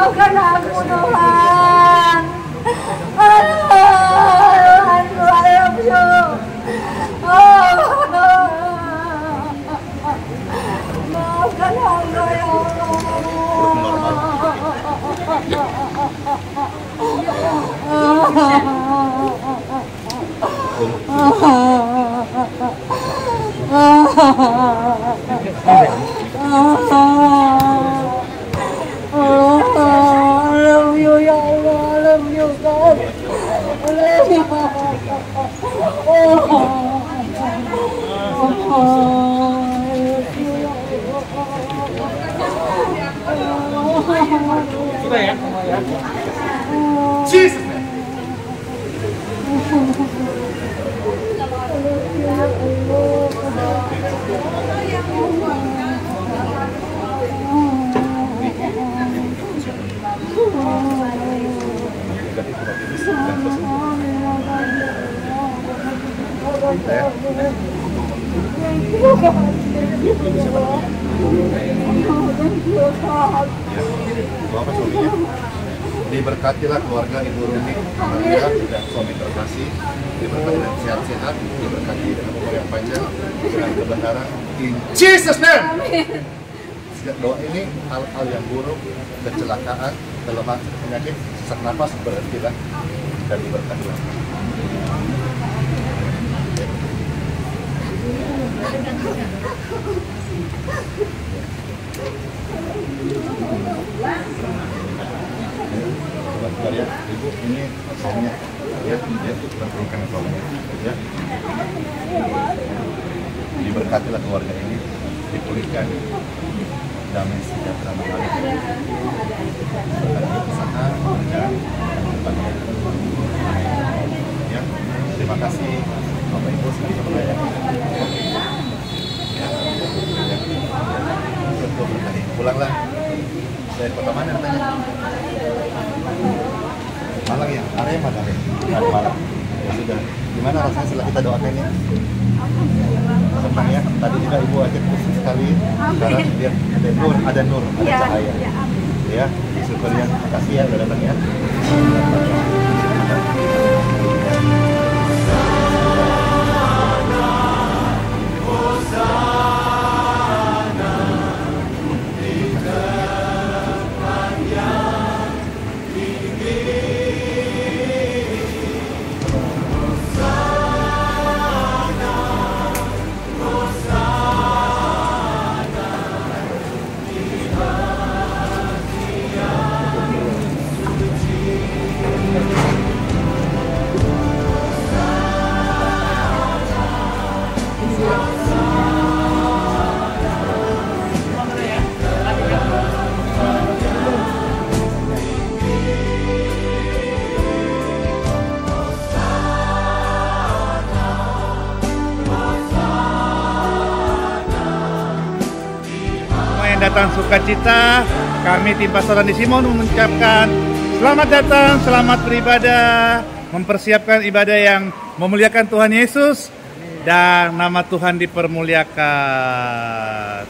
maafkan aku Tuhan. Tuhan, I love you. Maafkan hamba ya I love you ya Allah, I love you God. I love you. Sudah ya, ya. Jesus. Bapak suaminya diberkatilah keluarga Ibu Rumi Maria dan suami terkasih, diberkati dengan sehat-sehat, diberkati dengan umur yang panjang, dengan kebenaran in Jesus name. Sejak doa ini hal-hal yang buruk, kecelakaan, kelemahan, penyakit, sesak nafas berhentilah dan diberkatilah. Ya, Ibu, ini suaminya, ya, dia berikan suaminya, ya. Diberkatilah keluarga ini, dipulihkan damai sejahtera mengalir. Berkati usaha, pekerjaan, dan depannya. Ya, terima kasih Bapak Ibu sudah melayani. Ya, untuk berkati, pulanglah. Dari kota mana katanya? Malang ya? Arema dari Malang. Ya sudah. Gimana rasanya setelah kita doakan ya? Senang ya? Tadi juga Ibu ajak khusus sekali. Sekarang lihat ada nur, ada cahaya. Ya, syukur ya. Makasih ya udah datang ya. Datang sukacita, kami tim Pastor Andi Simon mengucapkan selamat datang, selamat beribadah, mempersiapkan ibadah yang memuliakan Tuhan Yesus dan nama Tuhan dipermuliakan.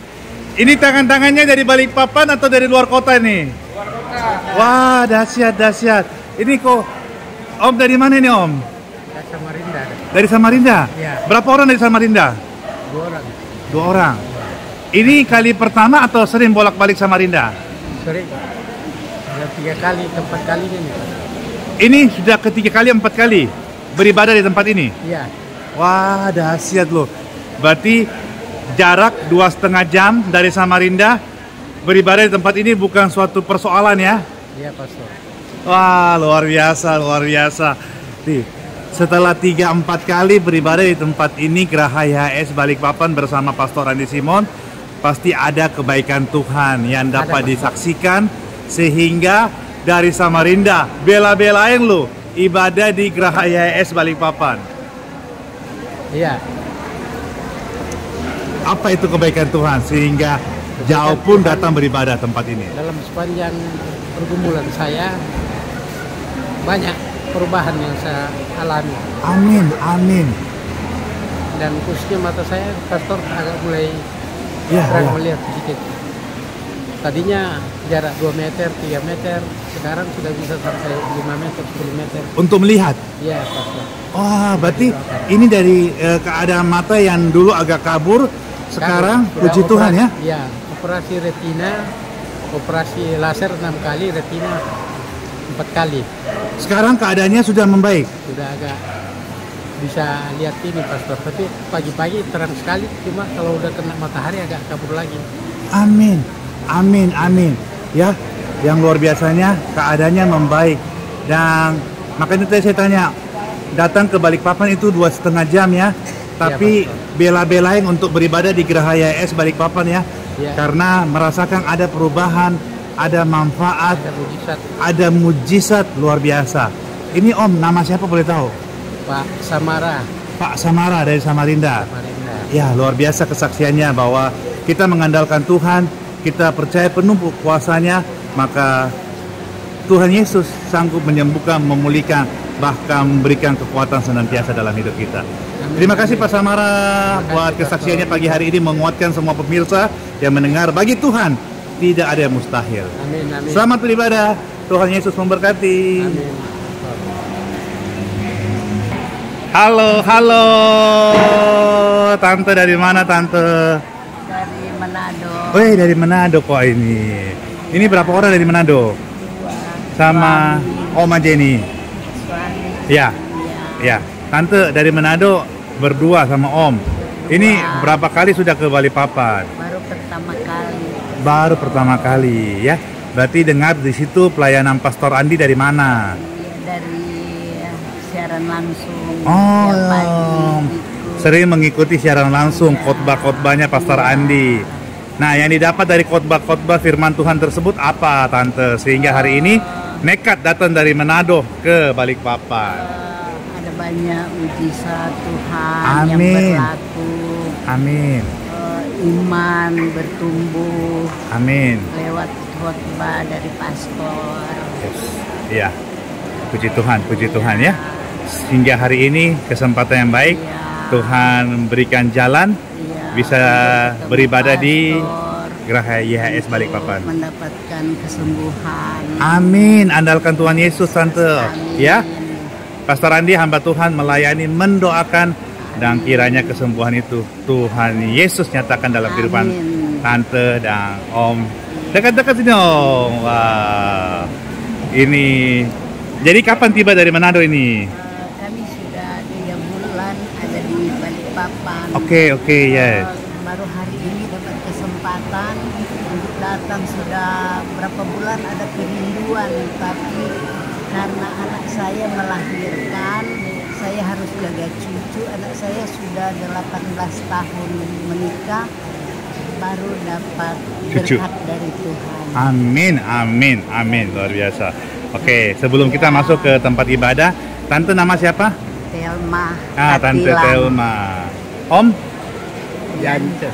Ini tangan-tangannya dari Balikpapan atau dari luar kota nih? Luar kota. Wah, dahsyat. Ini kok Om dari mana ini Om? Dari Samarinda. Dari Samarinda? Ya. Berapa orang dari Samarinda? 2 orang. 2 orang. Ini kali pertama atau sering bolak-balik Samarinda? Sering. Sudah 3 kali, 4 kali ini. Ini sudah ketiga kali, 4 kali beribadah di tempat ini? Iya. Wah, dahsyat loh. Berarti jarak 2,5 jam dari Samarinda, beribadah di tempat ini bukan suatu persoalan ya? Iya, Pastor. Wah, luar biasa. Nih, setelah 3-4 kali beribadah di tempat ini, Geraha YHS Balikpapan bersama Pastor Andi Simon, pasti ada kebaikan Tuhan yang dapat disaksikan, sehingga dari Samarinda bela-belain lo ibadah di Geraha YHS Balikpapan. Iya. Apa itu kebaikan Tuhan sehingga jauh pun datang beribadah tempat ini? Dalam sepanjang pergumulan saya, banyak perubahan yang saya alami. Amin. Dan khususnya mata saya, Pastor, agak mulai Ya. melihat sedikit. Tadinya jarak 2 meter, 3 meter, sekarang sudah bisa sampai 5 meter, 10 meter. Untuk melihat. Iya, Pastor. Wah, berarti ini dari keadaan mata yang dulu agak kabur, sekarang Sudah puji Tuhan ya. Iya, operasi retina, operasi laser 6 kali, retina 4 kali. Sekarang keadaannya sudah membaik. Sudah agak bisa lihat ini, Pastor. Tapi pagi-pagi terang sekali, cuma kalau udah kena matahari agak kabur lagi. Amin, amin, amin. Ya, yang luar biasanya keadaannya membaik. Dan makanya tadi saya tanya, datang ke Balikpapan itu 2,5 jam ya. Tapi bela-belain untuk beribadah di Geraha YHS Balikpapan ya. Ya. Karena merasakan ada perubahan, ada manfaat, Ada mujizat. ada mujizat luar biasa. Ini Om, nama siapa boleh tahu? Pak Samara, Pak Samara dari Samarinda. Samarinda. Ya, luar biasa kesaksiannya bahwa kita mengandalkan Tuhan, kita percaya penuh kuasanya, maka Tuhan Yesus sanggup menyembuhkan, memulihkan, bahkan memberikan kekuatan senantiasa dalam hidup kita. Terima kasih Pak Samara buat kesaksiannya pagi hari ini, menguatkan semua pemirsa yang mendengar. Bagi Tuhan tidak ada yang mustahil. Amin, amin. Selamat beribadah. Tuhan Yesus memberkati. Amin. Halo, halo. Tante dari mana Tante? Dari Manado. Wih, dari Manado kok ini. Ini berapa orang dari Manado? Sama Oma Jenny. Suami. Ya, ya. Tante dari Manado berdua sama Om. Ini berapa kali sudah ke Balikpapan? Baru pertama kali. Baru pertama kali ya. Berarti dengar di situ pelayanan Pastor Andi dari mana? Dari siaran langsung. Oh, tiap pagi ikut. sering mengikuti siaran langsung khotbah-khotbahnya Pastor Andi. Nah, yang didapat dari khotbah-khotbah firman Tuhan tersebut apa, Tante? Sehingga hari ini nekat datang dari Manado ke Balikpapan. Ada banyak mujizat Tuhan yang Amin. berlaku. Amin. Iman bertumbuh Amin. lewat khotbah dari pastor. Yes. Iya. Puji Tuhan ya. Hingga hari ini kesempatan yang baik, Iya. Tuhan memberikan jalan Iya, bisa ketemu beribadah di pastor, Geraha YHS Balikpapan. mendapatkan kesembuhan. Amin. Andalkan Tuhan Yesus, Tante. Amin. Ya. Pastor Andi hamba Tuhan melayani, mendoakan, dan kiranya kesembuhan itu Tuhan Yesus nyatakan dalam kehidupan Amin. Tante dan Om. Dekat-dekat sini Om. Wah. Ini. Jadi kapan tiba dari Manado ini? Kami sudah 3 bulan ada di Balikpapan. Oke, yes. Baru hari ini dapat kesempatan untuk datang. Sudah berapa bulan ada kerinduan, tapi karena anak saya melahirkan, saya harus jaga cucu. Anak saya sudah 18 tahun menikah, baru dapat Cucu. berkat dari Tuhan. Amin, amin, amin. Luar biasa. Oke, sebelum kita masuk ke tempat ibadah, Tante nama siapa? Telma. Tante Katilang. Telma. Om? Yance.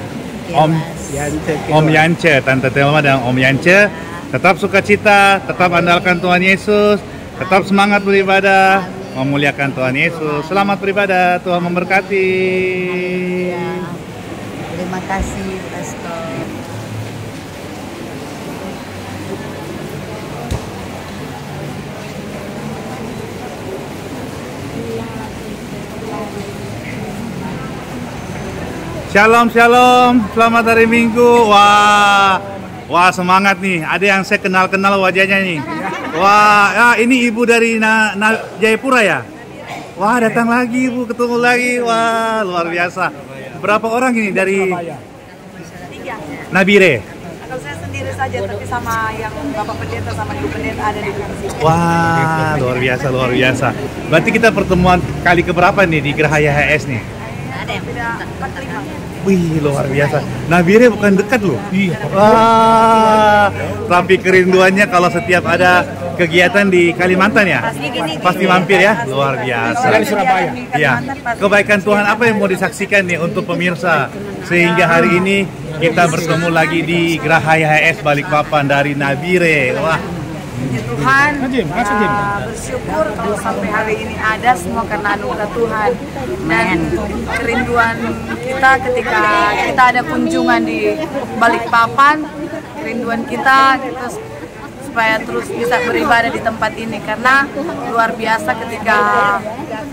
Om. Yance. Om Yance, Tante Telma dan Om Yance. Tetap sukacita, tetap andalkan Tuhan Yesus, tetap semangat beribadah, memuliakan Tuhan Yesus. Selamat beribadah, Tuhan memberkati. Ya. Terima kasih, Pastor. Shalom, shalom. Selamat hari Minggu. Wah, semangat nih. Ada yang saya kenal wajahnya nih. Wah, ya, ini ibu dari Jayapura ya? Wah, datang lagi ibu, ketemu lagi. Wah, luar biasa. Berapa orang ini dari 3. Nabire? Kalau saya sendiri saja, tapi sama yang Bapak Pendeta sama Ibu Pendeta ada di sini. Wah, luar biasa. Berarti kita pertemuan kali keberapa nih di Geraha YHS nih? Ada yang beda 4 5. Wih, luar biasa. Nabire bukan dekat loh. Wah, tapi kerinduannya kalau setiap ada kegiatan di Kalimantan ya? Pasti mampir ya? Luar biasa. Di Surabaya. Ya, kebaikan Tuhan apa yang mau disaksikan nih untuk pemirsa sehingga hari ini kita bertemu lagi di Geraha YHS Balikpapan dari Nabire. Wah, Puji Tuhan, bersyukur kalau sampai hari ini ada semua karena anugerah Tuhan dan kerinduan kita ketika kita ada kunjungan di Balikpapan kerinduan kita terus supaya terus bisa beribadah di tempat ini, karena luar biasa ketika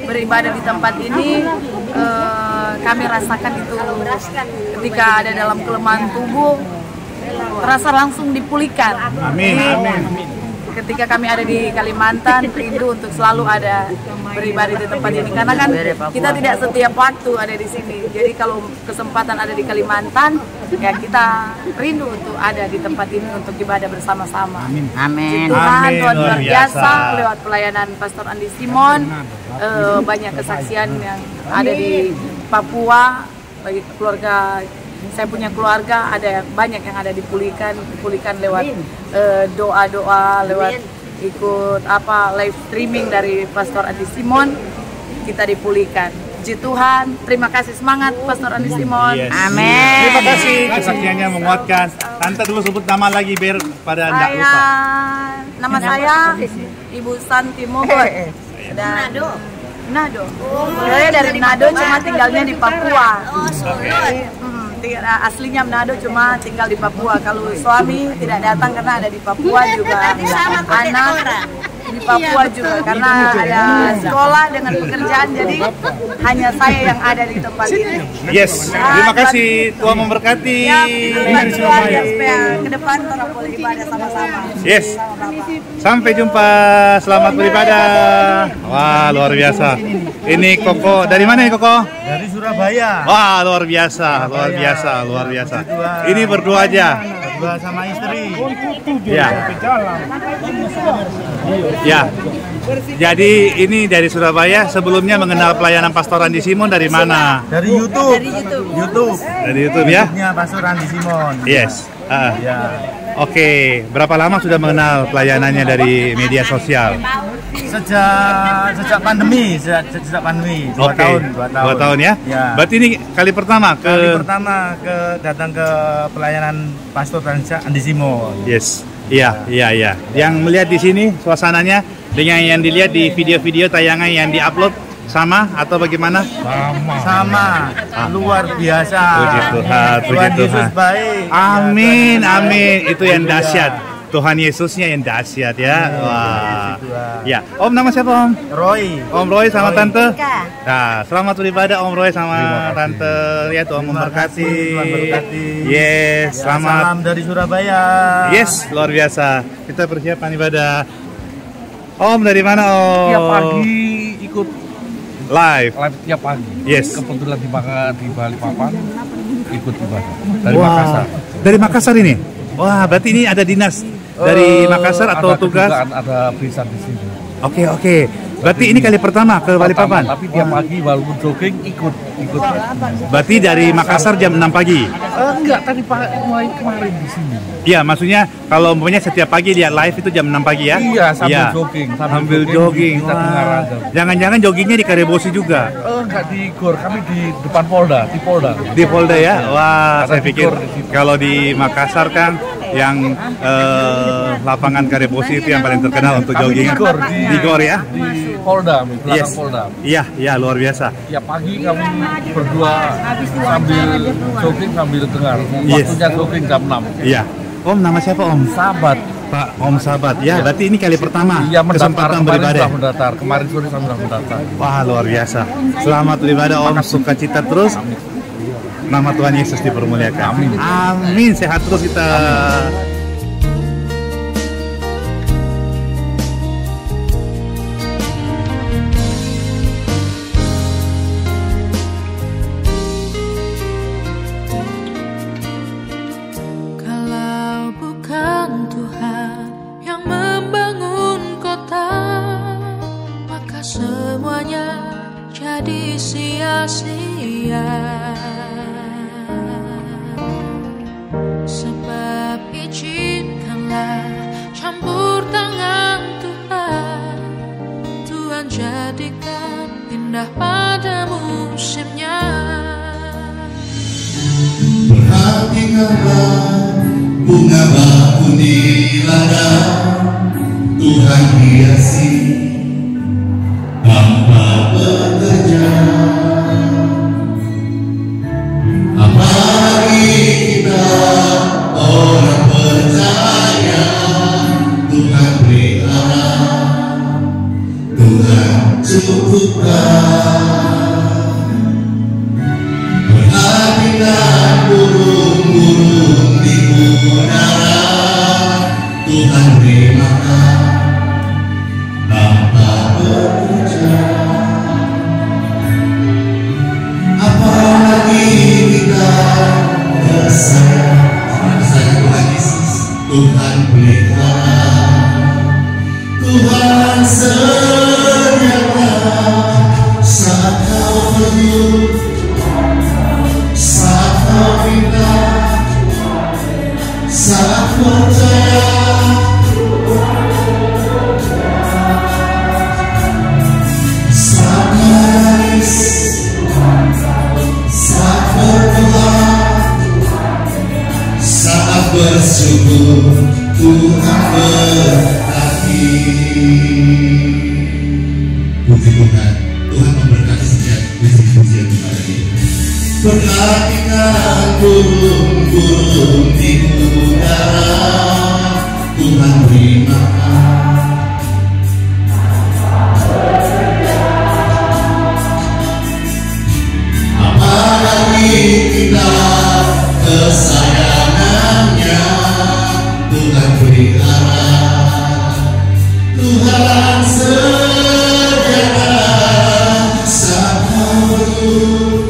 beribadah di tempat ini kami rasakan itu ketika ada dalam kelemahan tubuh terasa langsung dipulihkan. Amin. Amin. Ketika kami ada di Kalimantan, rindu untuk selalu ada beribadah di tempat ini, karena kan kita tidak setiap waktu ada di sini. Jadi kalau kesempatan ada di Kalimantan, ya kita rindu untuk ada di tempat ini untuk ibadah bersama-sama. Amin. Tuhan, Amin, Tuhan luar luar biasa biasa. lewat pelayanan Pastor Andi Simon, banyak kesaksian yang ada di Papua bagi keluarga. Saya punya keluarga, ada banyak yang ada dipulihkan lewat doa-doa, lewat ikut live streaming dari Pastor Andi Simon, kita dipulihkan. Puji Tuhan, terima kasih, semangat Pastor Andi Simon. Yes. Amin. Terima kasih kesaksiannya menguatkan. Tante dulu sebut nama lagi biar pada enggak lupa. Nama saya Ibu Santi Mogot. Dan Nado. Saya dari Nado, cuma tinggalnya di Papua. Aslinya Manado, cuma tinggal di Papua. Kalau suami tidak datang karena ada di Papua juga. Anak di Papua juga karena ada sekolah dengan pekerjaan, jadi hanya saya yang ada di tempat ini. Yes, terima kasih, Tuhan memberkati. Bantu Tuhan supaya ke depan kita boleh ibadah sama-sama. Yes, sampai jumpa, selamat beribadah. Wah, luar biasa. Ini Koko, dari mana ya Koko? Dari Surabaya. Wah, luar biasa, luar biasa, luar biasa. Ini berdua aja. Berdua sama istri. Ya. Ya. Jadi ini dari Surabaya. Sebelumnya mengenal pelayanan Pastor Andi Simon dari mana? Dari YouTube. YouTube. Dari YouTube ya? YouTube-nya Pastor Andi Simon. Yes. Ya. Oke, berapa lama sudah mengenal pelayanannya dari media sosial? Sejak pandemi, sejak pandemi. 2 Oke, tahun. 2 tahun ya? Ya. Berarti ini kali pertama Kali pertama datang ke pelayanan Pastor Andi Simon. Yes. Iya. Yang melihat di sini suasananya dengan yang dilihat di video-video tayangan yang diupload sama atau bagaimana? Sama. Luar biasa. Puji Tuhan, puji Tuhan Yesus Tuhan. baik. Amin, amin. Itu yang dahsyat. Tuhan Yesusnya yang dahsyat ya. Wah. Ya, Om nama siapa Om? Roy. Om Roy sama Tante. Nah, selamat beribadah Om Roy sama Tante. Ya, Tuhan memberkati. Tuhan berkati. Yes, Ya, selamat. salam dari Surabaya. Yes, luar biasa. Kita persiapan ibadah. Om dari mana Om? Tiap pagi ikut Live. tiap pagi. Yes. Kebetulan di Balikpapan ikut ibadah dari Makassar. Dari Makassar ini? Wah, berarti ini ada dinas dari Makassar atau ada tugas? kedutaan, ada perisan di sini. Oke. Berarti ini kali pertama ke Balikpapan? Tapi tiap pagi walaupun jogging ikut. Berarti dari Makassar jam 6 pagi? Enggak, tadi kemarin di sini. Iya, maksudnya kalau umpamanya setiap pagi lihat live itu jam 6 pagi ya? Iya, sambil jogging. Sambil jogging. Kita dengar Wah. aja. Jangan-jangan joggingnya di Karebosi juga? Enggak di GOR, kami di depan Polda, di Polda. Di Polda ya? Wah, Ada saya di pikir GOR di situ. kalau di Makassar kan yang lapangan Karebosi itu yang paling terkenal untuk Kami jogging. di GOR, ya? Di Polda, belakang Yes. Polda. Iya, luar biasa. Tiap pagi kami berdua sambil jogging sambil dengar. Yes. Waktunya jogging jam 6. Iya. Om nama siapa Om? Sahabat. Pak Om Sahabat. Ya, berarti ini kali pertama Iya, mendaftar kesempatan kemarin beribadah. sudah mendaftar. Kemarin sore saya sudah mendaftar. Wah, luar biasa. Selamat beribadah Om, sukacita terus. Nama Tuhan Yesus dipermuliakan. Amin. Amin, sehat terus kita. Kalau bukan Tuhan yang membangun kota, maka semuanya jadi sia-sia. Sebab izinkanlah campur tangan Tuhan, Tuhan jadikan indah pada musimnya. Perhatikanlah bunga batu di ladang, Tuhan hiasi tanpa bekerja. Apalagi kita orang Tuhan pelihara, Tuhan cukupkan. Perhatikan burung-burung di udara, Tuhan beri makan tanpa bekerja. Apalagi kita kesayangan Tuhan Yesus, Tuhan pelihara, Tuhan sediakan saat kau perlu, saat kau minta, saat percaya. Saat menangis, saat berdoa, saat bersyukur, Tuhan berkati. Puji Tuhan, Tuhan memberkati setiap puji-pujian kepada kita. Perhatikan burung-burung di udara, Tuhan beri makan. Apalagi kita kesayangannya, Tuhan pelihara, Tuhan sediakan saat kau perlu,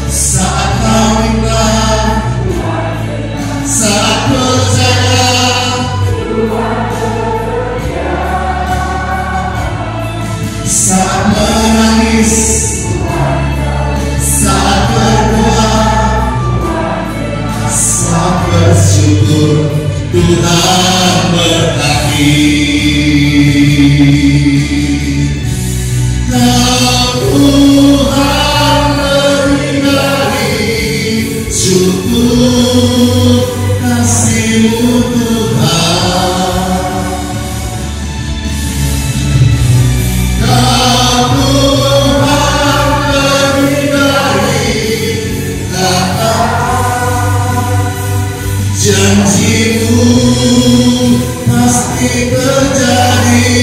saat kau minta, saat percaya. Saat menangis, saat berdoa, saat bersyukur, Tuhan berkati. Tuhan beri cukup kasih-Mu Tuhan. Tuhan beri kata janji-Mu pasti terjadi.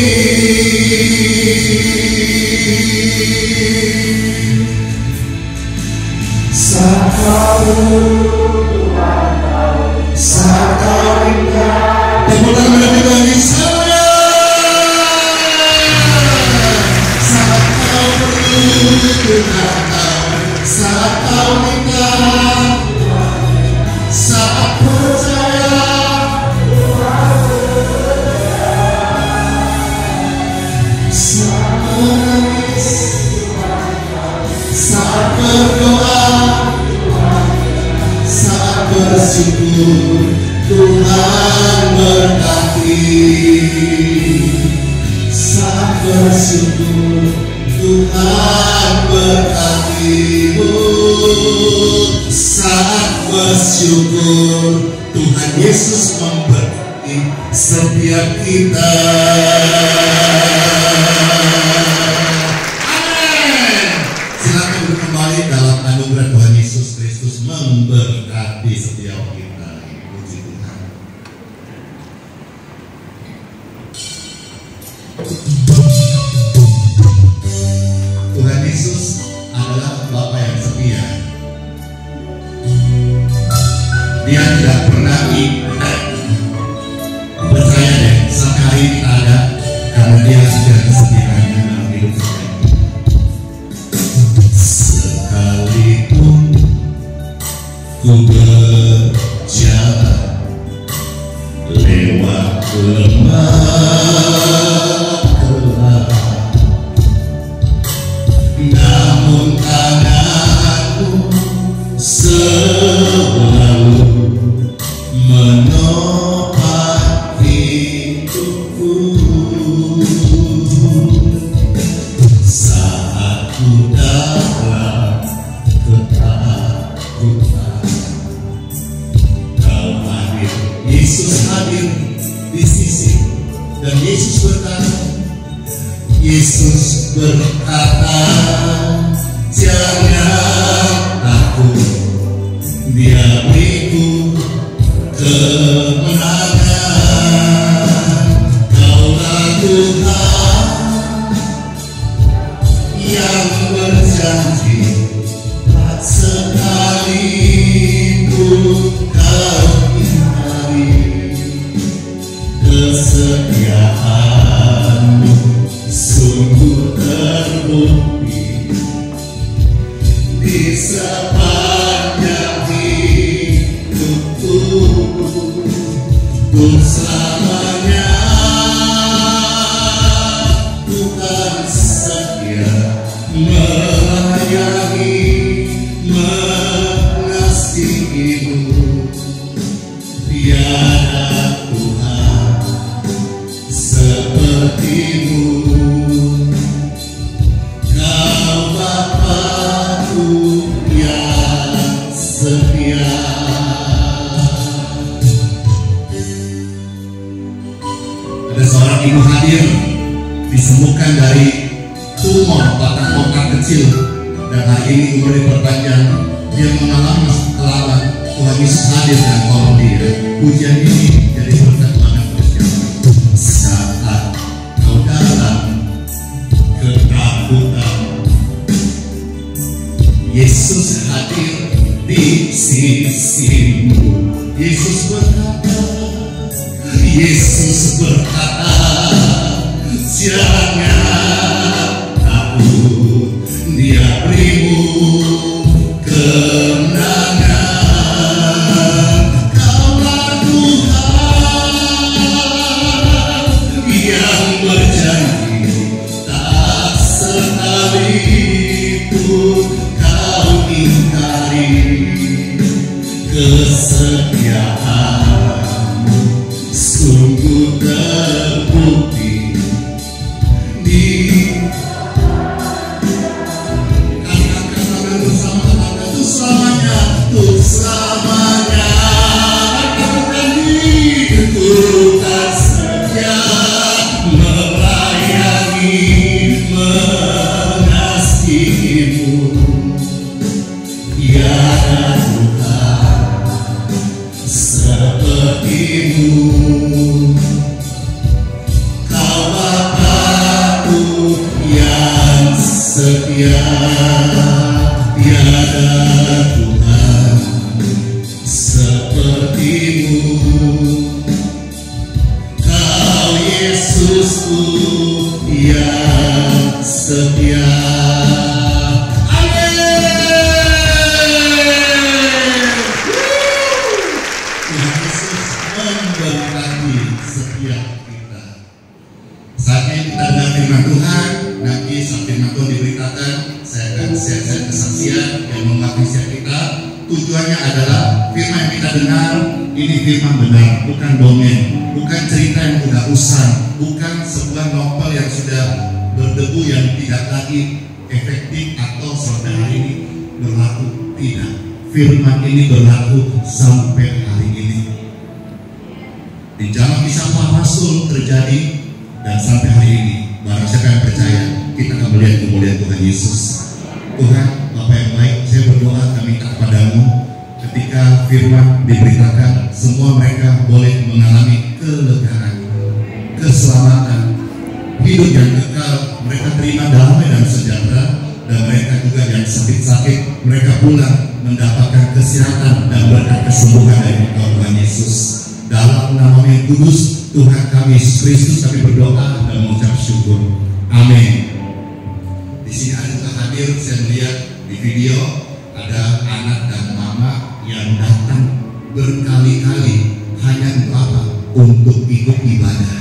Saat kau minta, tepuk tangan bagi Tuhan Yesus. Saat kau perlu, Tuhan tahu. Saat kau minta, saat percaya, saat menangis, saat berdoa, saat bersyukur, Tuhan berkati. Saat bersyukur, Tuhan berkati. Saat bersyukur, Tuhan Yesus memberkati setiap kita. Amin. Silakan duduk kembali dalam anugerah Tuhan Yesus Kristus memberkati setiap kita. Puji Tuhan. Tuhan Yesus adalah Bapa yang setia. Dia tidak pernah percaya deh sekali ada, karena Dia sudah kesetiaannya dalam hidup saya. Sekalipun ku berjalan lewat lembah gelap, namun tanganku selalu menopang hidupku. Saat ku dalam ketakutan, Kau hadir, Yesus hadir di sisi, dan Yesus berkata, Yesus berkata, jangan takut, Dia beriku kemenangan. kesetiaanmu sungguh terbukti di sepanjang hidupku, untuk selamanya Tuhan setia melayani, mengasihimu. Tiada Tuhan sepertimu, Kau Bapa-Ku yang setia. Ada seorang ibu hadir disembuhkan dari tumor batang otak kecil, dan hari ini umur diperpanjang. Dia mengalami kelelahan. Tuhan Yesus hadir dan tolong dia. Pujian ini jadi berkat banget buat siapa. Saat kau dalam ketakutan, Yesus hadir di sisimu. Yesus berkata, jangan takut, Dia berimu kemenangan. Kaulah Tuhan yang berjanji, tak sekalipun kau ingkari kesetiaanmu sungguh terbukti di kata-kata bersama untuk selamanya, untuk selamanya. Tuhan setia melayani, mengasihimu. Tiada Tuhan sepertimu, Kau Bapa-Ku yang setia. Tiada Tuhan sepertimu, Kau Yesusku yang setia. Memberkati setiap kita. Saatnya kita dengar firman Tuhan. Nanti saat firman Tuhan diberitakan, saya akan share kesaksian yang menguatkan setiap kita. Tujuannya adalah firman yang kita dengar ini firman benar, bukan dongeng, bukan cerita yang udah usang, bukan sebuah novel yang sudah berdebu yang tidak lagi efektif atau sampai hari ini berlaku. Tidak, firman ini berlaku sampai hari ini. Di zaman Kisah Para Rasul terjadi dan sampai hari ini. Barang siapa yang percaya, kita akan melihat kemuliaan Tuhan Yesus. Tuhan, Bapa yang baik, saya berdoa kami minta kepadamu, ketika firman diberitakan, semua mereka boleh mengalami kelegaan, keselamatan, hidup yang kekal. Mereka terima damai dan sejahtera, dan mereka juga yang sakit-sakit, mereka pulang mendapatkan kesehatan dan berkat kesembuhan dari Tuhan Yesus. Dalam nama yang kudus Tuhan kami Yesus Kristus kami berdoa dan mengucap syukur. Amin. Di sini ada juga hadir, saya melihat di video ada anak dan mama yang datang berkali-kali hanya untuk apa? Untuk ikut ibadah.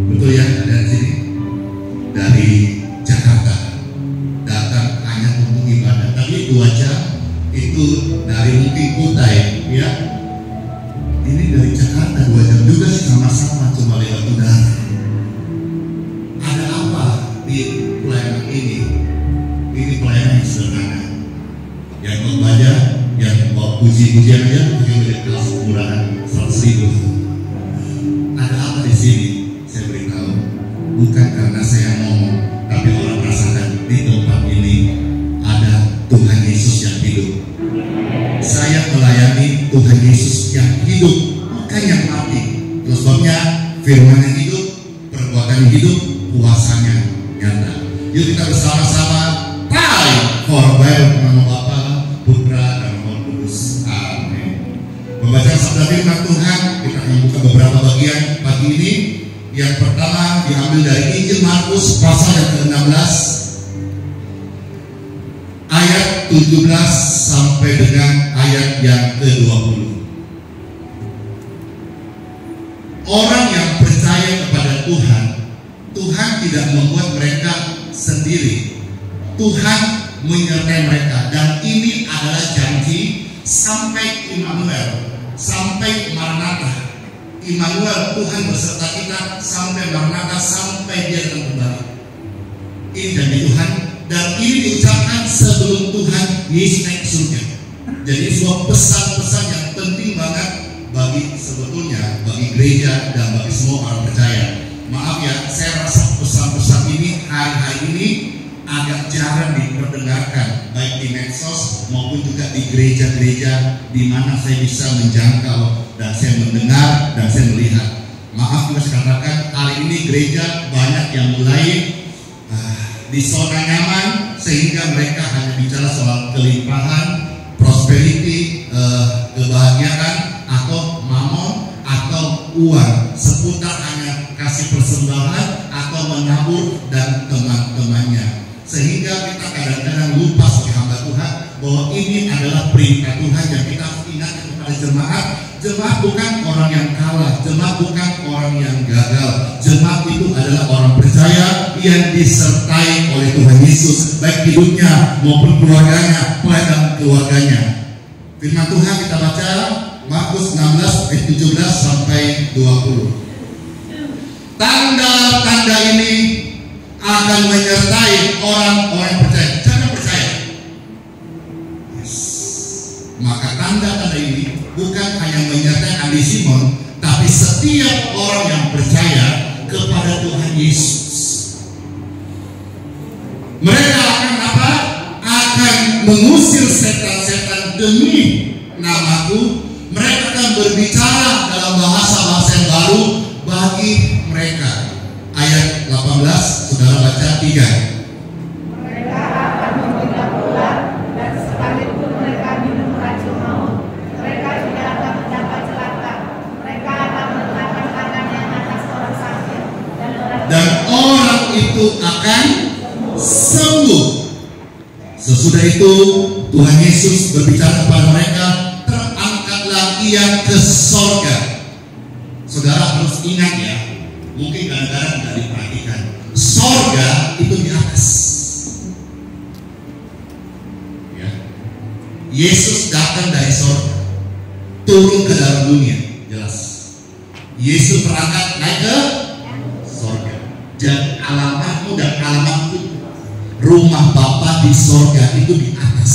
Betul ya, ada di sini dari Jakarta datang hanya untuk ibadah. Tapi cuaca itu dari mungkin Kutai ya. Ini dari Jakarta 2 jam juga sih, sama-sama cuma lewat udara. Ada apa di pelayanan ini? Ini pelayanan yang sederhana. Yang membaca, yang bawa puji-pujian aja, yang menjadi kelas kemurahan 100.000. Ada apa di sini? Saya beritahu, bukan karena saya ngomong, tapi orang merasakan di tempat ini ada Tuhan Yesus yang hidup. Saya melayani Tuhan Yesus yang hidup, bukan yang mati. Terus sebabnya firman yang hidup, perbuatan yang hidup, kuasanya nyata. Yuk kita bersama-sama pray for Bible, nama Bapa, Putra dan Roh Kudus. Amin. Pembacaan sabda firman Tuhan, kita akan buka beberapa bagian pagi ini. Yang pertama diambil dari Injil Markus pasal yang ke-16 ayat 17 sampai dengan ayat yang ke-20. Orang yang percaya kepada Tuhan, Tuhan tidak membuat mereka sendiri. Tuhan menyertai mereka, dan ini adalah janji sampai Immanuel, sampai Maranatha. Immanuel, Tuhan beserta kita sampai Maranatha, sampai Dia akan kembali. Ini janji Tuhan, dan ini diucapkan sebelum Tuhan Yesus naik ke surga. Jadi sebuah pesan-pesan yang penting banget bagi sebetulnya bagi gereja dan bagi semua orang percaya. Maaf ya, saya rasa pesan-pesan ini hari-hari ini agak jarang diperdengarkan, baik di medsos maupun juga di gereja-gereja di mana saya bisa menjangkau dan saya mendengar dan saya melihat. Maaf juga saya katakan, kali ini gereja banyak yang mulai di zona nyaman, sehingga mereka hanya bicara soal kelimpahan, prosperity, kebahagiaan, atau mamon, atau uang, seputar hanya kasih persembahan atau menabur dan teman-temannya. Sehingga kita kadang-kadang lupa sebagai hamba Tuhan bahwa ini adalah perintah Tuhan yang kita harus ingatkan kepada jemaat. Jemaat bukan orang yang kalah, jemaat bukan orang yang gagal. Jemaat itu adalah orang percaya yang disertai oleh Tuhan Yesus, baik hidupnya maupun keluarganya, pelayan keluarganya. Firman Tuhan kita baca Markus 16 ayat 17 sampai 20. Tanda-tanda ini akan menyertai orang-orang yang percaya. Jangan percaya. Maka tanda-tanda ini bukan hanya menyertai Andi Simon, tapi setiap orang yang percaya kepada Tuhan Yesus. Mereka akan apa? Akan mengusir setan-setan demi namaku. Mereka akan berbicara dalam bahasa-bahasa yang baru bagi mereka. Ayat 18, saudara baca 3. Mereka akan meminta ular, dan sekalipun mereka minum racun maut, mereka tidak akan mendapat celaka. Mereka akan meletakkan tangannya atas orang sakit, dan orang itu akan sembuh. Sesudah itu Tuhan Yesus berbicara kepada mereka, terangkatlah Ia ke sorga. Saudara harus ingat ya, mungkin kadang-kadang tidak diperhatikan. Sorga itu di atas. Ya. Yesus datang dari sorga, turun ke dalam dunia, jelas. Yesus berangkat naik ke sorga. Dan alamatmu dan alamatku, rumah Bapa di sorga itu di atas.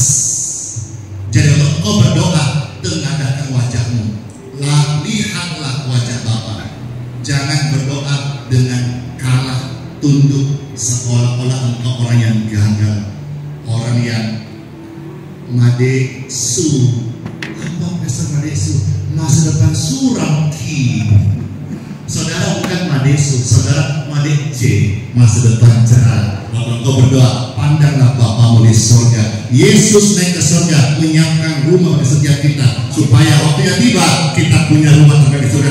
Jadi untuk kau berdoa, tengadahkan wajahmu, lihatlah wajah Bapa. Jangan berdoa dengan kalah tunduk seolah-olah engkau orang yang gagal, orang yang madesu. Apa dasar madesu? Masa depan suram ki. Saudara bukan madesu, saudara madece, masa depan cerah. Waktu engkau berdoa, pandanglah Bapamu di surga. Yesus naik ke surga, menyiapkan rumah bagi setiap kita, supaya waktunya tiba kita punya rumah di surga.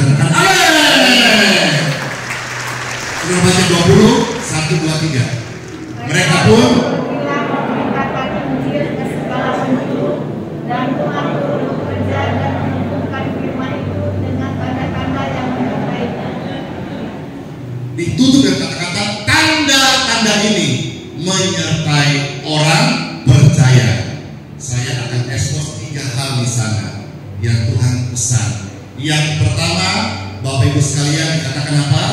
Sudah baca 20, 1, 2, 3. Mereka pun memberitakan Injil ke segala penduduk, dan Tuhan turun bekerja dan menumbuhkan firman itu dengan tanda-tanda yang menyertainya. ditutup dengan kata-kata tanda-tanda ini menyertai orang percaya. Saya akan ekspos 3 hal di sana yang Tuhan pesan. Yang pertama, Bapak Ibu sekalian, dikatakan apa?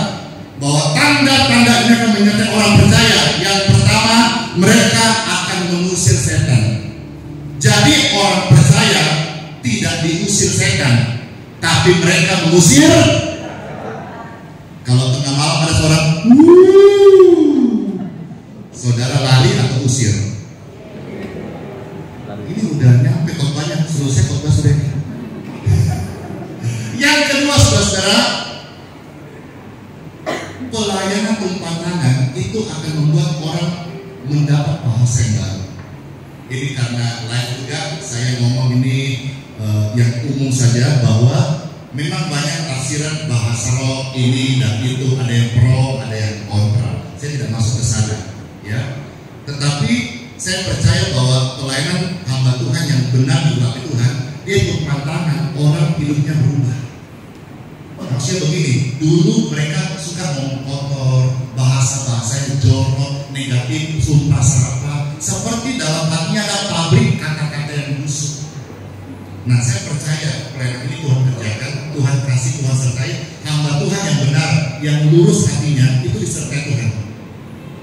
Bahwa tanda-tanda ini akan menyertai orang percaya. Yang pertama, mereka akan mengusir setan. Jadi orang percaya tidak diusir setan, tapi mereka mengusir. Kalau tengah malam ada suara saudara lari atau usir? Ini udah nyampe khotbahnya, selesai khotbah sudah. Yang kedua, saudara, pelayanan tumpang tangan itu akan membuat orang mendapat bahasa yang baru. Ini karena live juga saya ngomong ini yang umum saja bahwa memang banyak tafsiran bahasa roh ini dan itu, ada yang pro, ada yang kontra. Saya tidak masuk ke sana, ya. Tetapi saya percaya bahwa pelayanan hamba Tuhan yang benar diurapi Tuhan, dia tantangan orang hidupnya berubah. Maksudnya begini, dulu mereka suka ngomong kotor, bahasa-bahasa yang jorok, negatif, sumpah serapah, seperti dalam hatinya ada pabrik kata-kata yang busuk. Nah, saya percaya pelayanan ini Tuhan kerjakan, Tuhan kasih, Tuhan sertai. Hamba Tuhan yang benar, yang lurus hatinya, itu disertai Tuhan.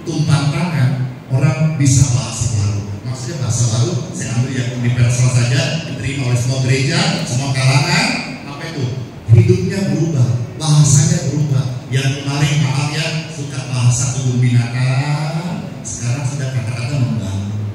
Tumpang tangan, orang bisa bahasa baru. Maksudnya bahasa baru, saya ambil yang universal saja, diterima oleh semua gereja, semua kalangan. Apa itu? Hidupnya berubah, bahasanya berubah. Yang kemarin maaf ya, suka bahasa kebun binatang, sekarang sudah kata-kata membangun.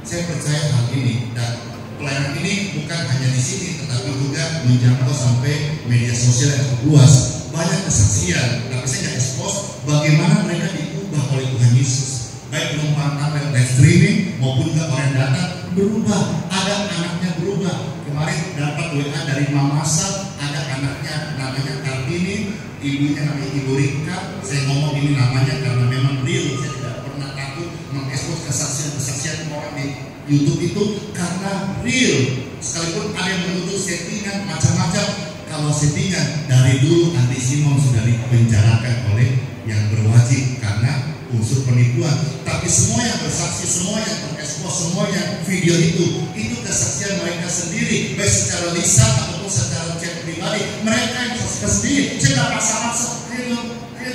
Saya percaya hal ini, dan pelayanan ini bukan hanya di sini, tetapi juga menjangkau sampai media sosial yang luas. Banyak kesaksian, tapi saya nggak expose bagaimana mereka diubah oleh Tuhan Yesus. Baik penumpang live streaming maupun juga orang datang berubah. Ada anaknya berubah. Kemarin dapat WA dari Mama Sal, ada anaknya namanya Kartini, ibunya namanya Ibu Rika. Saya ngomong ini namanya karena memang real. Saya tidak pernah takut mengekspos kesaksian orang di YouTube itu karena real. Sekalipun ada yang menuduh settingan macam-macam, kalau settingan dari dulu Andi Simon sudah dipenjarakan oleh yang berwajib karena unsur penipuan. Tapi semua yang bersaksi, semua yang terekspos, semua yang video itu kesaksian mereka sendiri, baik secara lisan ataupun secara chat pribadi. Mereka yang saksikan sendiri. Saya tidak paksa-paksa, ayo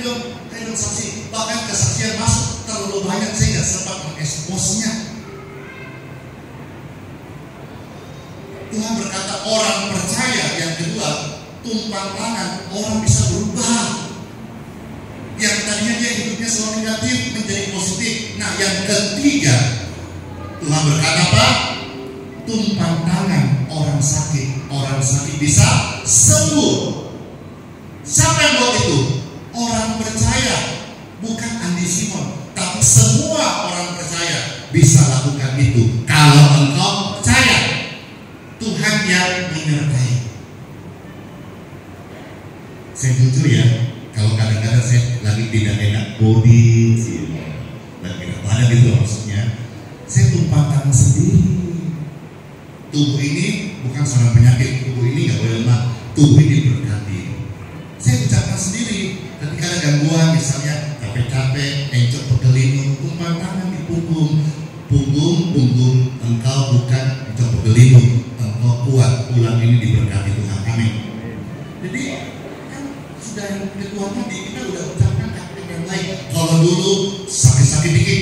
dong saksi. Bahkan kesaksian masuk terlalu banyak, saya tidak sempat mengeksposnya. Tuhan berkata orang percaya. Yang kedua, tumpang tangan, orang bisa berubah. Yang tadinya dia hidupnya selalu negatif menjadi positif. Nah, yang ketiga, Tuhan berkata apa? Tumpang tangan, orang sakit bisa sembuh. Siapa yang buat itu? Orang percaya, bukan Andi Simon, tapi semua orang percaya bisa lakukan itu kalau engkau percaya. Tuhan yang menyertai. Saya jujur ya, kalau kadang-kadang saya lagi tidak enak body sih, lagi tidak ada gitu maksudnya, saya tumpang tangan sendiri. Tubuh ini bukan seorang penyakit, tubuh ini nggak boleh lemah, tubuh ini diberkati. Saya ucapkan sendiri, ketika ada gangguan misalnya capek-capek, encok pegelinu, tumpang tangan di punggung, engkau bukan encok pegelinu, engkau kuat, tulang ini diberkati Tuhan, amin. Jadi sudah yang kedua tadi kita udah ucapkan kata yang lain. Kalau dulu sakit-sakit dikit,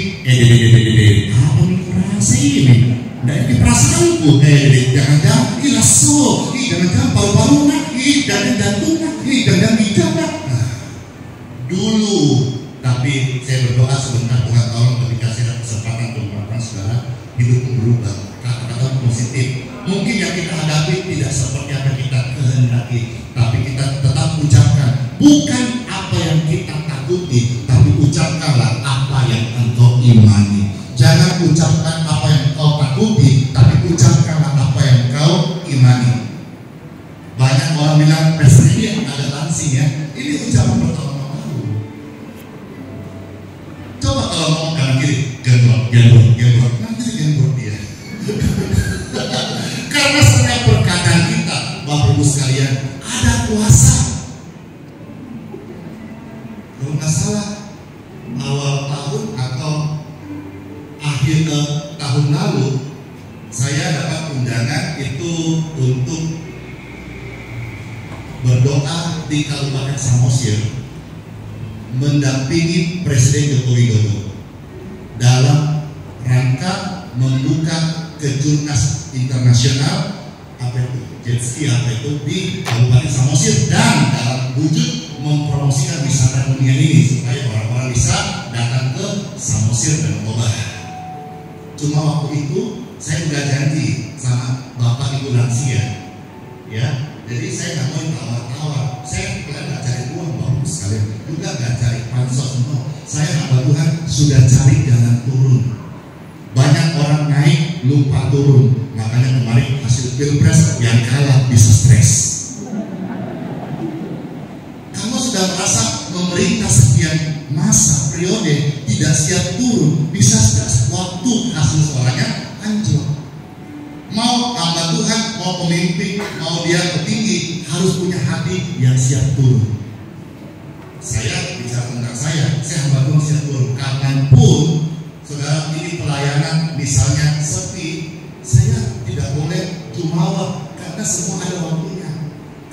apa nih perasa ini? Nah ini perasaanku, jangan-jangan lasso, jangan-jangan paru-paru nak, jangan jantung nak, jangan ginjal nak. Dulu, tapi saya berdoa sebentar Tuhan tolong ketika saya ada kesempatan untuk melakukan saudara, hidupku berubah, kata-kata positif. Mungkin yang kita hadapi tidak seperti apa kita kehendaki, tapi kita tetap ucapkan bukan apa yang kita takuti, tapi ucapkanlah apa yang engkau imani. Jangan ucapkan apa yang engkau takuti, tapi ucapkanlah apa yang engkau imani. Banyak orang bilang presiden agak langsing ya. Ini ucapan pertama baru. Coba kalau ngomong kanan kiri, genbrot, nanti genbrot dia. Karena setiap perkataan kita, Bapak Ibu sekalian, ada kuasa. Kalau nggak salah, awal tahun atau akhir tahun lalu, saya dapat undangan itu untuk berdoa di Kabupaten Samosir, mendampingi Presiden Joko Widodo dalam rangka membuka kejurnas internasional apa itu jet ski di Kabupaten Samosir, dan dalam wujud mempromosikan wisata dunia ini supaya orang-orang bisa datang ke Samosir dan Toba. Cuma waktu itu saya udah janji sama Bapak Ibu lansia, ya. Jadi saya nggak mau tawar-tawar. Saya nggak cari uang Bapak sekalian, juga nggak cari pansos semua. Saya hamba Tuhan sudah cari jalan turun. banyak orang naik lupa turun. Makanya kemarin hasil pilpres yang kalah bisa stres. Kamu sudah merasa memerintah sekian masa periode tidak siap turun, bisa stres waktu hasil suaranya anjlok. Mau hamba Tuhan, mau pemimpin, mau dia petinggi, harus punya hati yang siap turun. Saya bicara tentang saya hamba Tuhan siap turun. Kapanpun saudara ini pelayanan misalnya sepi, saya tidak boleh jumawa karena semua ada waktunya.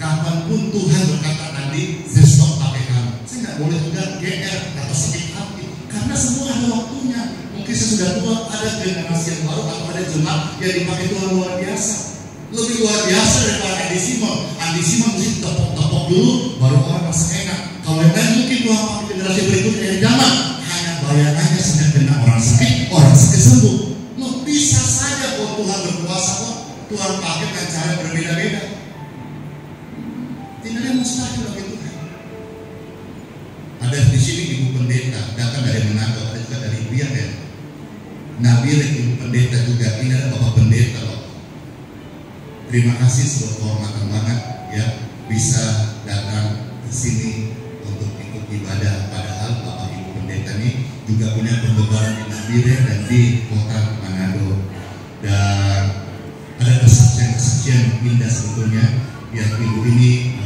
Kapanpun Tuhan berkata tadi, saya stop pakai kamu. Saya nggak boleh juga GR atau sakit hati karena semua ada waktunya. Mungkin saya sudah tua, ada generasi yang baru atau ada jemaat yang dipakai Tuhan luar biasa, lebih luar biasa daripada Andi Simon. Andi Simon mesti tepok-tepok dulu baru orang merasa enak. Kalau yang lain mungkin Tuhan pakai generasi berikutnya yang zaman hanya bayangannya sedang kena orang sakit sembuh. Loh, bisa saja kok Tuhan berkuasa kok. Tuhan pakai dengan cara berbeda-beda. Tidak ada mustahil bagi Tuhan. Ada di sini ibu pendeta datang dari Manado, ada juga dari Biak ya. Nabil ibu pendeta juga, ini ada bapak pendeta loh. Terima kasih sebuah kehormatan banget ya bisa datang ke sini untuk ikut ibadah. Padahal bapak ibu pendeta ini juga punya pembebaran di Nabire dan di kota Manado. Dan ada kesaksian indah sebetulnya yang ibu ini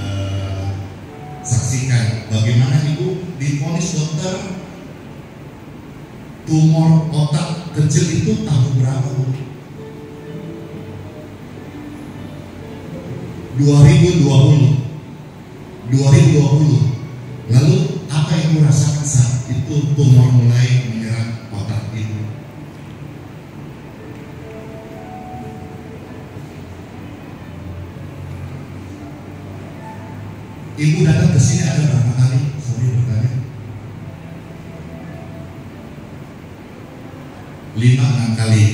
saksikan. Bagaimana ibu divonis dokter tumor otak kecil itu tahun berapa bu? 2020. Lalu apa yang ibu rasakan saat itu tumor mulai menyerang otak ibu? Ibu datang ke sini ada berapa kali? Sorry bertanya. 5-6 kali.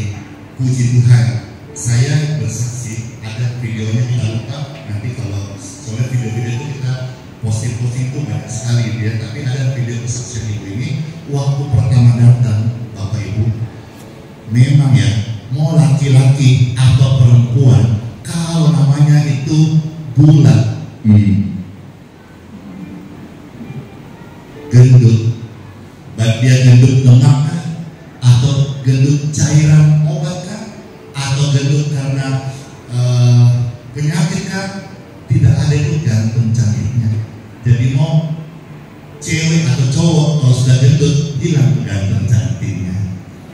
Puji Tuhan, saya bersaksi. Ada videonya kita lupa. Nanti kalau soalnya video-video itu kita posting itu banyak sekali dia. Tapi ada video kesaksian ibu ini. Waktu pertama datang Bapak Ibu, memang ya mau laki-laki atau perempuan, kalau namanya itu bulat, gendut, baik dia gendut lemak atau gendut cairan obat kan, atau gendut karena penyakit kan, tidak ada itu gantung cantiknya. Jadi mau cewek atau cowok kalau sudah gendut hilang gantung cantiknya.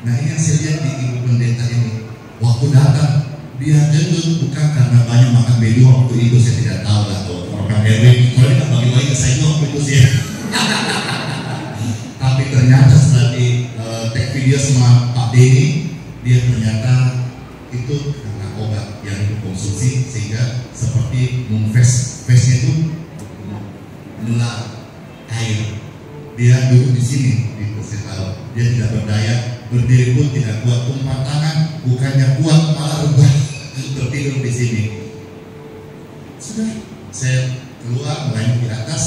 Nah ini yang saya lihat di ibu pendeta ini. Waktu datang dia gendut bukan karena banyak makan beli waktu itu, saya tidak tahu lah tuh orang RW. Kalau dia bagi-bagi ke saya waktu itu sih. Tapi ternyata setelah di take video sama Pak Denny, dia ternyata itu karena obat yang dikonsumsi sehingga seperti face-nya itu melar air. Dia duduk di sini, saya tahu dia tidak berdaya, berdiri pun tidak kuat, tumpang tangan bukannya kuat malah rebah tertidur di sini. Sudah, saya keluar melayani di atas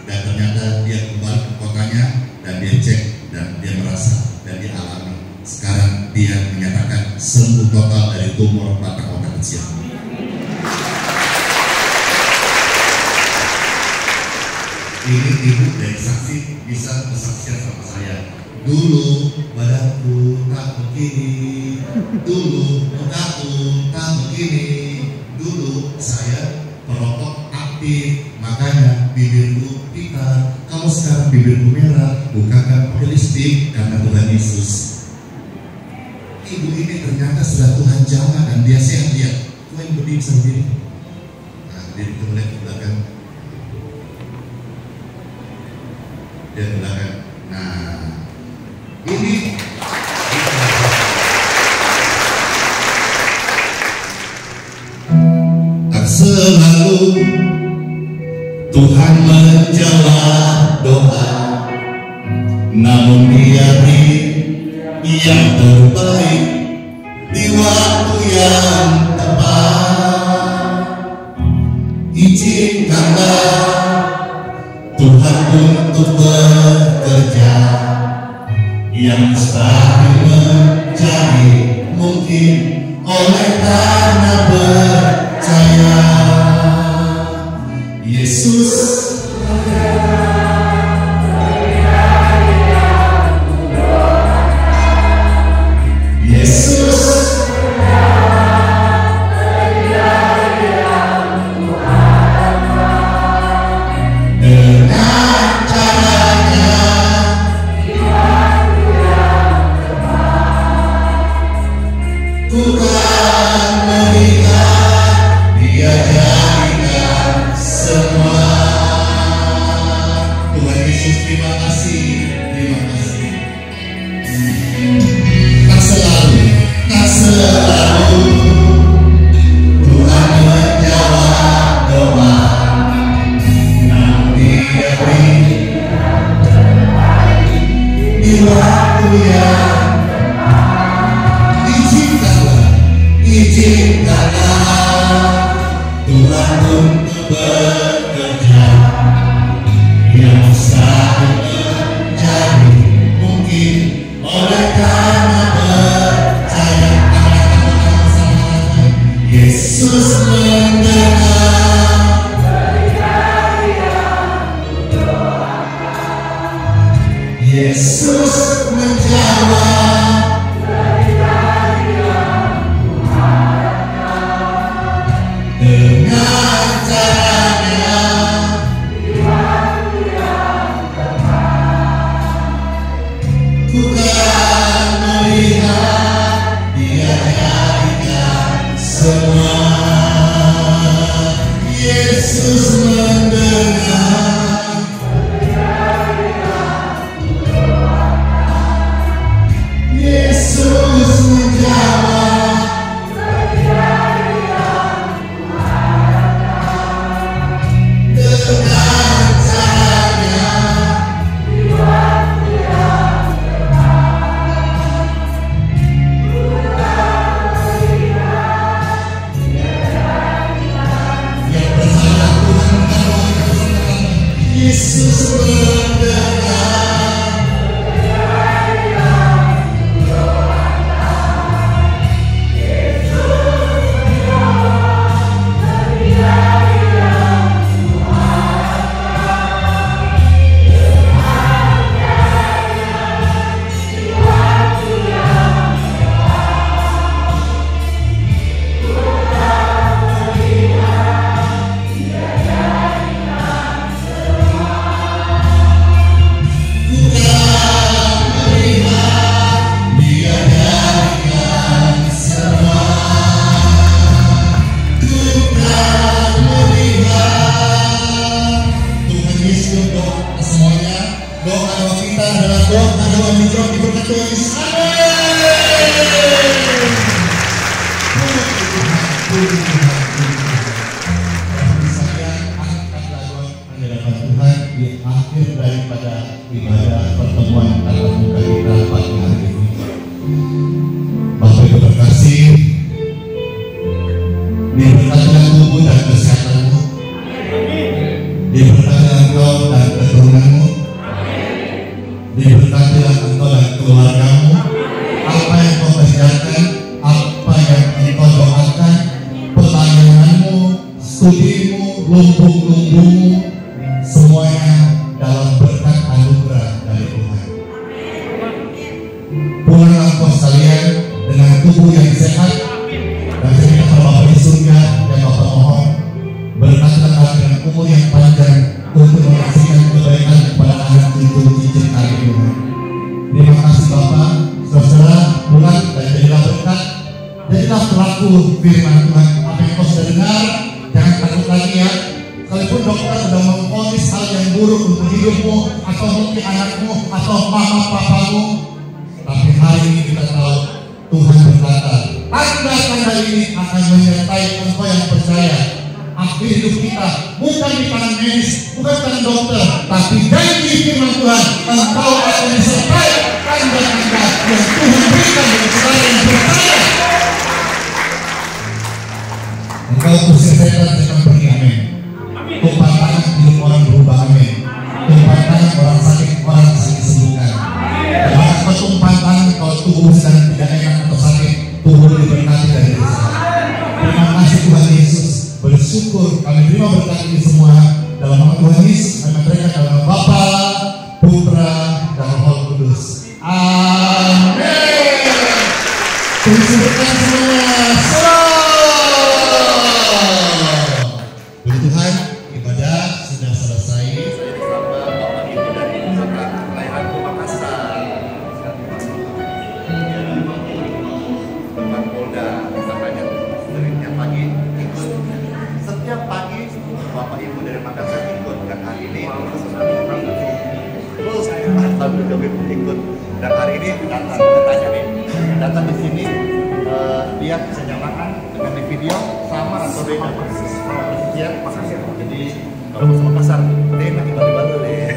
dan ternyata dia kembali ke kotanya dan dia cek dan dia merasa dan dia alami. Sekarang dia menyatakan sembuh total dari tumor batang otak kecil. Ini ibu dari saksi bisa bersaksian sama saya. Dulu badanku tak begini, dulu otakku tak begini, dulu saya perokok aktif, makanya bibirku pitar. Kalau sekarang bibirku merah, bukan karena pakai lipstik, karena Tuhan Yesus. Ibu ini ternyata sudah Tuhan jamah dan dia sehat lihat. Tuhan berdiri sendiri. Nah, diri mulai ke belakang. Dia ke belakang. Nah, ini tak selalu Tuhan menjawab doa, namun Dia yang terbaik di waktu yang tepat. Izinkanlah Tuhan untuk bekerja yang mustahil menjadi terjadi mungkin oleh karena percaya. Yesus tubuh sedang tidak enak kami terima berkat ini semua dalam nama Tuhan Yesus, kami teriak dalam nama Bapa, Putra, dan Roh Kudus. Amin. Teruskan semuanya. Puji Tuhan, ibadah sudah selesai. Saya disapa Bapak Ibu dari Pelayanan Makassar. Teman Polda, misalnya seringnya pagi ikut. Setiap pagi Bapak Ibu dari Makassar ikut, dan hari ini terus sambil ikut. Dan hari ini datang di sini, lihat bisa nyalakan dengan di video sama atau beda. Ya, jadi kalau sama pasar, enak ibadah deh.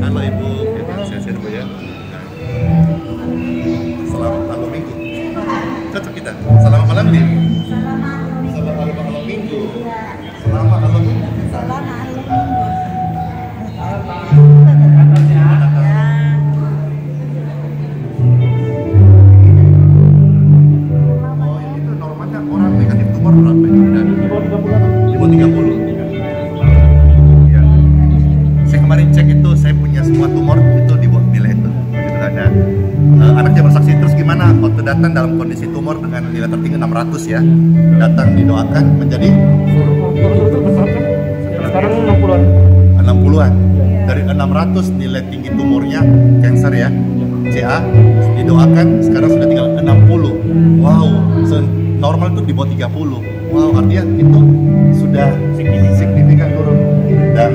Halo Ibu, saya dulu ya. Selamat malam minggu. Cocok kita. Selamat malam nih. Selamat malam minggu. Selamat malam minggu. Oh, itu normalnya orang negatif tumor berapa ini? Di bawah 30. Ya. Saya kemarin cek itu, saya punya semua tumor itu di bawah nilai itu. Itu ada. Anaknya bersaksi terus gimana waktu datang dalam kondisi tumor dengan nilai tertinggi 600 ya. Datang didoakan menjadi Sekarang 60-an. 60-an. Dari 600 nilai tinggi tumornya cancer ya. CA didoakan sekarang sudah tinggal 60. Wow, normal itu di bawah 30. Wow, artinya itu sudah signifikan turun. Dan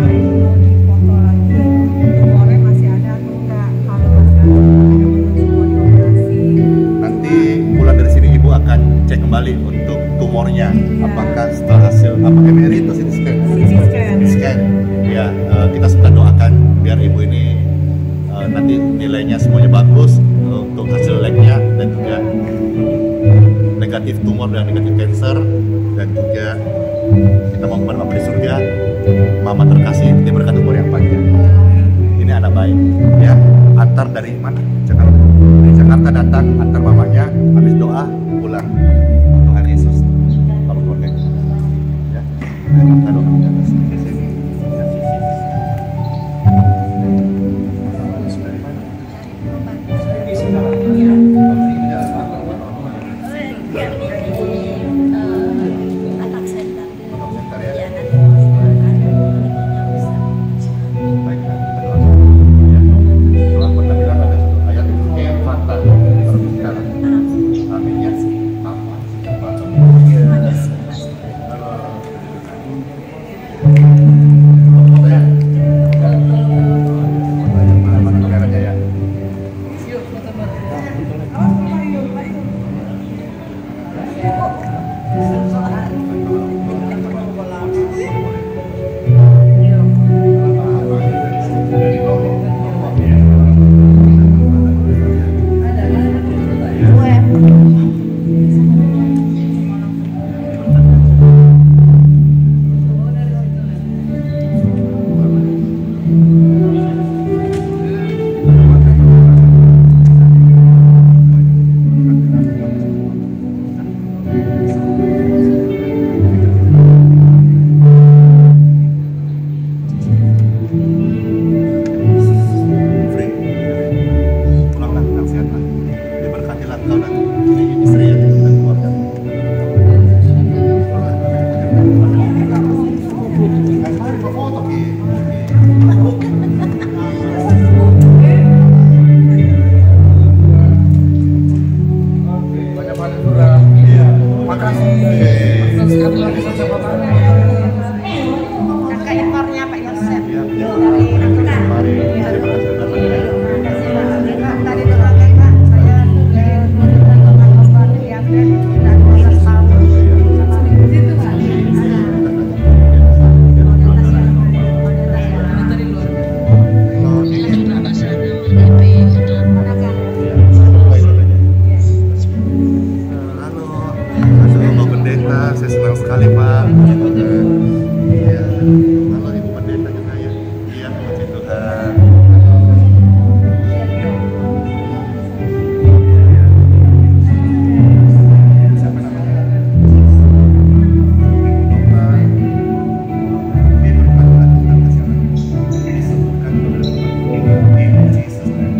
nanti pulang dari sini Ibu akan cek kembali untuk tumornya, apakah setelah hasil apa MRI itu CT scan. Ya, kita sudah doakan biar Ibu ini nanti nilainya semuanya bagus untuk hasil labnya dan juga negatif tumor dan negatif cancer, dan juga kita mau kepada Bapak di surga, Mama terkasih diberkati umur yang panjang. Ini anak baik ya, antar dari mana? Jakarta. Dari Jakarta datang, antar mamanya, habis doa pulang. Tuhan Yesus tolong keluarganya ya. Kita doakan di atas di sini. Setelah pernah bilang ada satu ayat itu kayak fakta. Kakak impornya Pak Yosef Ya, dari Natuna. mari terima kasih sudah hadir. Tadi itu Kak, saya dengan lomba triathlon dan 12 tahun. Halo, Bapak Pendeta, saya senang sekali Pak. Iya, halo Ibu Pendeta juga ya. Iya, puji Tuhan. Siapa namanya? Dia berkata tentang kesehatan. Disembuhkan in Jesus' name.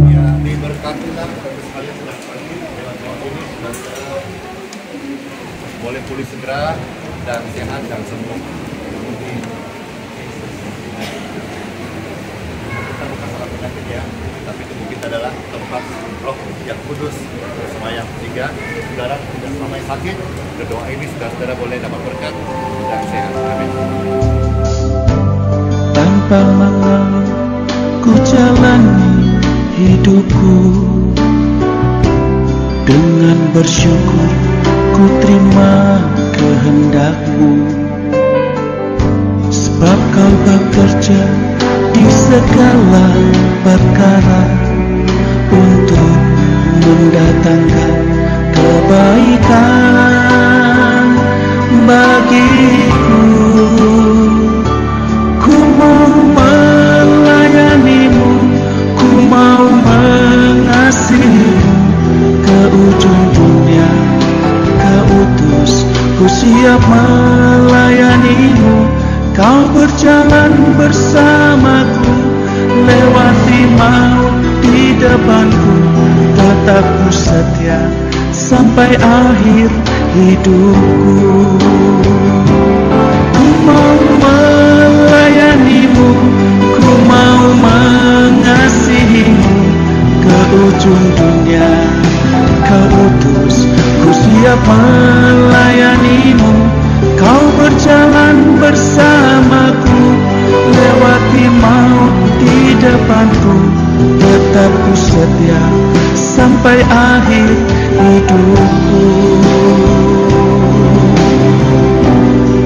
Ya, diberkatilah bagi sekalian sudah pergi lewat waktu ini semoga boleh pulih segera dan sehat dan sembuh. Kita bukan salah penyakit ya, tapi tubuh kita adalah tempat Roh yang Kudus bersemayam. Sehingga saudara tidak selamanya sakit, berdoa ini saudara boleh dapat berkat dan sehat. Amin. Tanpa malu ku jalani hidupku, dengan bersyukur ku terima kehendak-Mu, sebab Kau bekerja di segala perkara untuk mendatangkan kebaikan bagiku. Ku mau melayani-Mu, ku mau mengasihi-Mu, ke ujung dunia Kau utus, ku siap melayani-Mu. Kau berjalan bersamaku, lewati maut di depanku, tetap ku setia sampai akhir hidupku. Ku mau melayani-Mu, ku mau mengasihi-Mu, ke ujung dunia Kau utus, ku siap melayani-Mu. Kau berjalan bersamaku, lewati maut di depanku, tetap ku setia sampai akhir hidupku.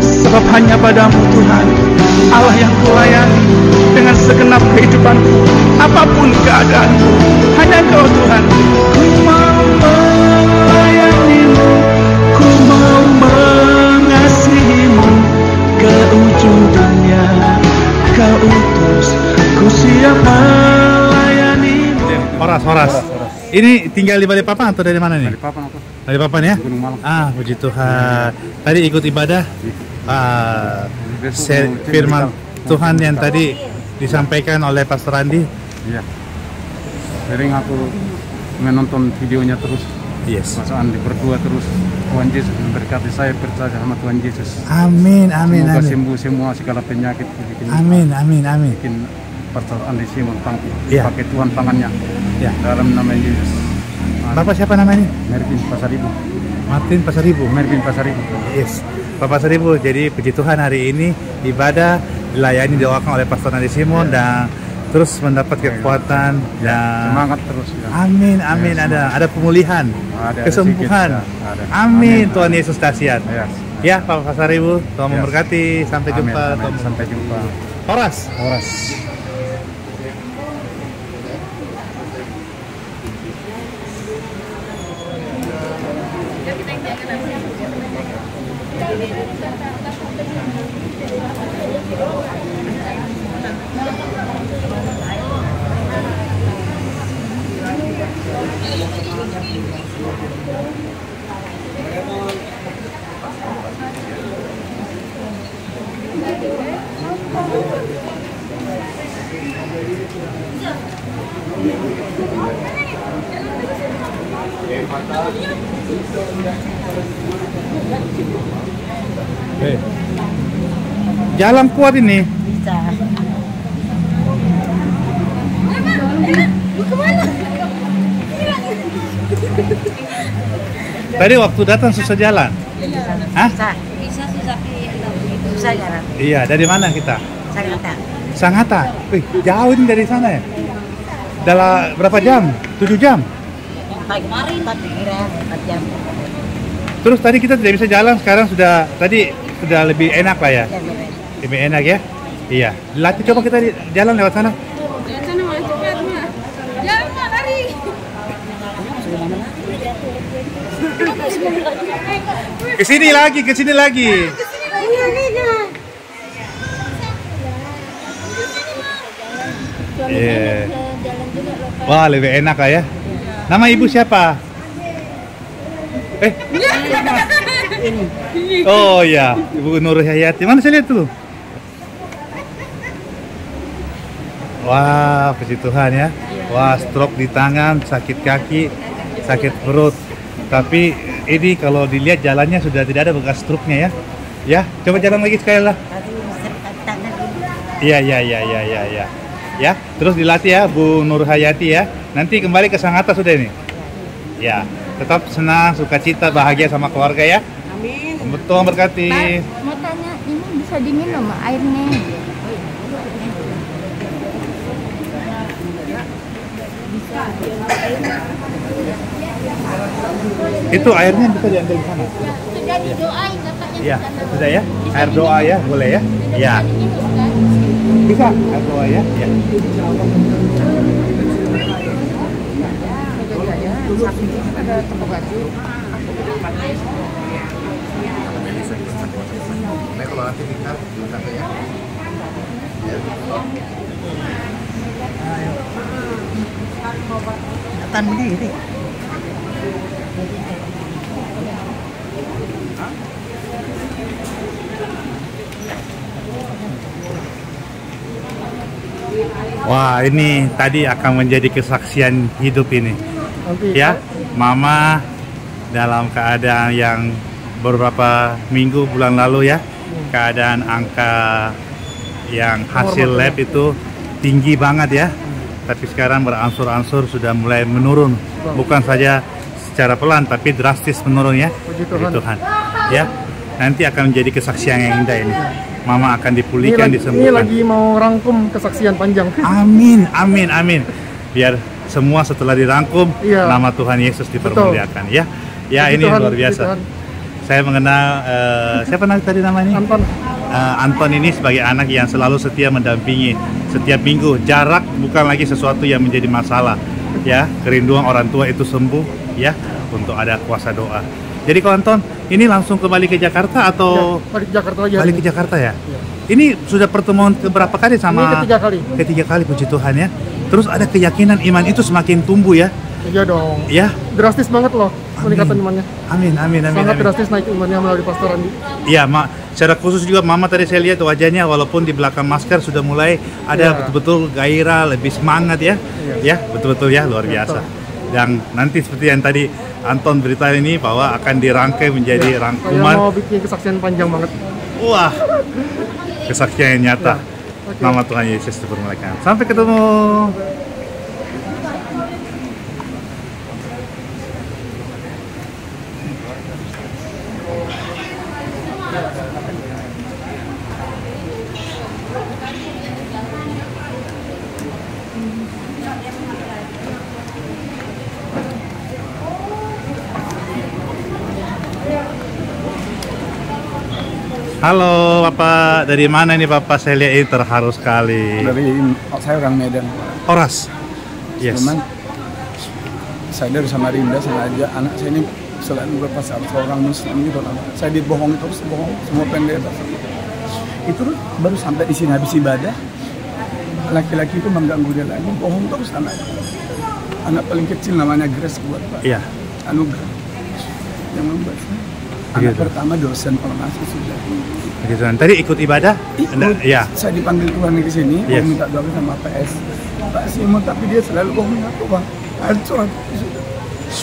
Sebab hanya Padamu Tuhan, Allah yang kulayani dengan segenap kehidupanku, apapun keadaanku, hanya Kau Tuhan. Ku mau melayani-Mu, ku mau mengasihi-Mu, ke ujung dunia Kau utus, ku siap melayani-Mu. Horas. Ini tinggal di Balikpapan atau dari mana nih? Balikpapan aku. Balikpapan ya? Gunung Malang. Ah, puji Tuhan. Tadi ikut ibadah. Firman Tuhan yang tadi disampaikan oleh Pastor Andi. Iya. Sering aku menonton videonya terus. Yes. Mas Andi berdua terus. Tuhan Yesus memberkati, saya percaya sama Tuhan Yesus. Amin, amin, Semoga amin. sembuh semua segala penyakit. Amin, amin, amin. Bikin Pastor Andi Simon Iya. pakai Tuhan tangannya. Ya. Dalam nama Yesus. Bapak siapa namanya? Mervin Pasaribu. Martin Pasaribu. Mervin Pasaribu. Yes. Bapak Pasaribu. Jadi puji Tuhan hari ini ibadah dilayani doakan oleh Pastor Andi Simon dan terus mendapat kekuatan dan semangat terus ya. Amin, amin. Ada pemulihan, Ada kesembuhan. sedikit, ya. Ada. Amin. Tuhan Yesus dahsyat. Ya. Ya, Bapak Pasaribu. Tuhan Yes. memberkati. Sampai Amin, jumpa. amin. Sampai jumpa. Horas. Jalan kuat ini. Bisa. Tadi waktu datang susah jalan. Hah? Bisa susah susah jalan. Iya, dari mana kita? Sangat. Sangatta. Wih, jauh ini dari sana ya? Dalam berapa jam? 7 jam? Kemarin 4 jam. Terus tadi kita tidak bisa jalan, sekarang sudah lebih enak lah ya? Lebih enak ya? Iya. Latih coba kita jalan lewat sana. Lewat sana mah cepat mah. Jalan mah lari. Ke sini lagi, ke sini lagi. Iya. Wah, lebih enak lah ya. Nama ibu siapa? Oh ya, Ibu Nur Hayati. Mana saya lihat tuh? Wah, puji Tuhan ya. Wah, stroke di tangan, sakit kaki, sakit perut. Tapi ini kalau dilihat jalannya sudah tidak ada bekas stroke-nya ya. Ya, coba jalan lagi sekali lah. Iya. Ya, terus dilatih ya Bu Nur Hayati ya. Nanti kembali ke Sangatta sudah ini. Ya, tetap senang, sukacita, bahagia sama keluarga ya. Amin. Betul, berkati. Mau tanya, ini bisa diminum airnya? Itu airnya bisa diambil di sana. Sudah didoain katanya. Iya, sudah ya. Air doa ya, boleh ya? Iya. Bisa air doa ya? Iya. Nah, kalau nanti kita ya. Datang berdiri. Wah, ini tadi akan menjadi kesaksian hidup ini. Ya, Mama dalam keadaan yang beberapa minggu bulan lalu ya, keadaan angka yang hasil lab itu tinggi banget ya. Tapi sekarang berangsur-angsur sudah mulai menurun. Bukan saja secara pelan tapi drastis menurun ya. Puji Tuhan. Ya, nanti akan menjadi kesaksian yang indah ini. Mama akan dipulihkan, disembuhkan. Ini lagi mau rangkum kesaksian panjang. Amin, amin, amin. Biar semua setelah dirangkum, nama Tuhan Yesus dipermuliakan ya. Ya, ini luar biasa. Saya mengenal siapa tadi namanya? Anton. Anton ini sebagai anak yang selalu setia mendampingi setiap minggu. Jarak bukan lagi sesuatu yang menjadi masalah. Ya, kerinduan orang tua itu sembuh ya, untuk ada kuasa doa. Jadi kalau Anton, ini langsung kembali ke Jakarta atau balik ke Jakarta aja? Balik ke Jakarta ya. Ini sudah pertemuan keberapa kali sama? Ini ketiga kali. Ketiga kali, puji Tuhan ya. Terus ada keyakinan iman itu semakin tumbuh ya. Iya dong. Ya. Drastis banget loh peningkatan imannya. Amin, amin, amin. Sangat amin. drastis naik imannya melalui Pastor Andi. Iya, secara khusus juga Mama tadi saya lihat wajahnya walaupun di belakang masker sudah mulai ada betul-betul gairah, lebih semangat ya. Ya, betul-betul ya, luar biasa. Dan nanti seperti yang tadi Anton berita ini bahwa akan dirangkai menjadi rangkuman. Saya mau bikin kesaksian panjang banget. Wah, kesaksian yang nyata. Nama Tuhan Yesus dipermuliakan. Sampai ketemu. Halo Bapak, dari mana ini Bapak? Saya lihat ini terharu sekali. Saya orang Medan. Oras? Yes. Cuman saya dari Samarinda sengaja anak saya ini selain beberapa saat seorang Muslim gitu, saya dibohongi terus, bohong semua pendeta. Itu baru sampai di sini habis ibadah, laki-laki itu mengganggu dia lagi, bohong terus anak paling kecil namanya Grace buat Pak. Iya. Anugerah yang membuat saya. Anak pertama dosen formasi sudah. Begitu. Tadi ikut ibadah? Ikut. Ya. Saya dipanggil Tuhan ke sini, mau minta doa sama PS. Pak Simon, tapi dia selalu bohong aku, Bang. Hancur aku sudah.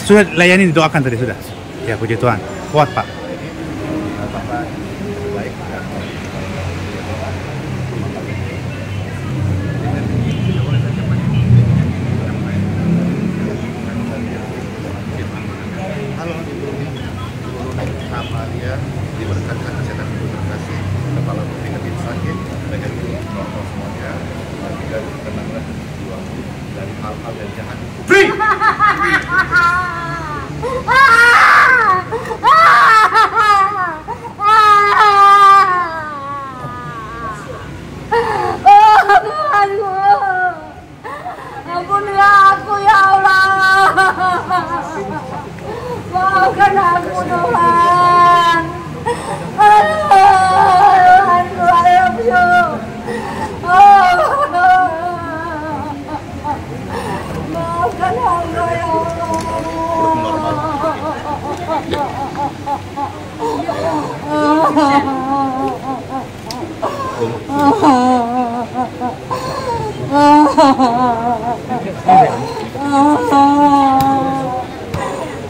Sudah layani didoakan tadi sudah. Ya puji Tuhan. Kuat Pak. Amalia diberkati kesehatan ibu terkasih, kepala bumi lebih sakit, dengan normal semuanya, dan tenanglah berjuang dari hal-hal yang jahat. Free! Ampunilah aku ya Allah. Maafkan aku Tuhan. Tuhanku, I love you. Maafkan hamba ya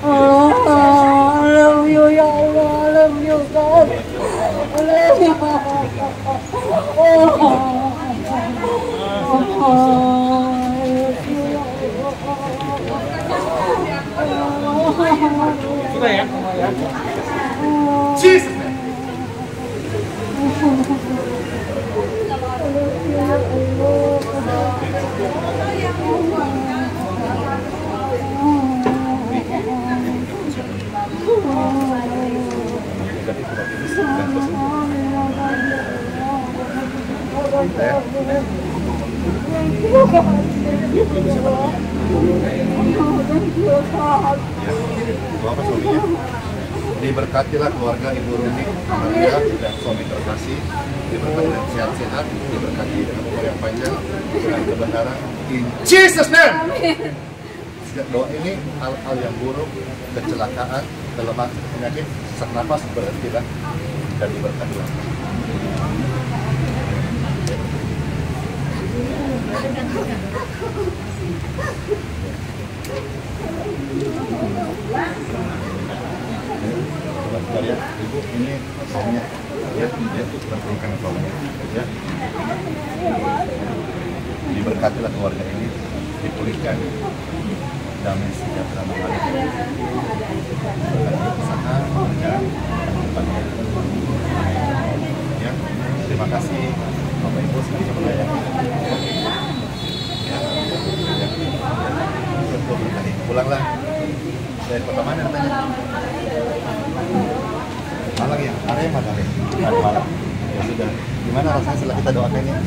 I love you ya Allah, I love you God. I love you. Sudah ya? Jesus! Bapak suaminya, diberkatilah keluarga Ibu Rumi, Amalia, dan suami terkasih, diberkati dengan sehat-sehat, diberkati dengan umur yang panjang, dengan kebenaran, in Jesus name! Sejak doa ini, hal-hal yang buruk, kecelakaan, kelemahan, penyakit, sesak nafas, berhentilah, dan diberkatilah. Sekalian, Ibu, ini suaminya, ya, berikan suaminya, ya. Diberkatilah keluarga ini, dipulihkan, damai sejahtera mengalir. Berkati usaha, pekerjaan, depannya. Ya, terima kasih Bapak Ibu sudah melayani. Ya, pulanglah. Dari kota mana katanya? Malang ya? Arema kali? Malang. Ya sudah. Gimana rasanya setelah kita doakan ya?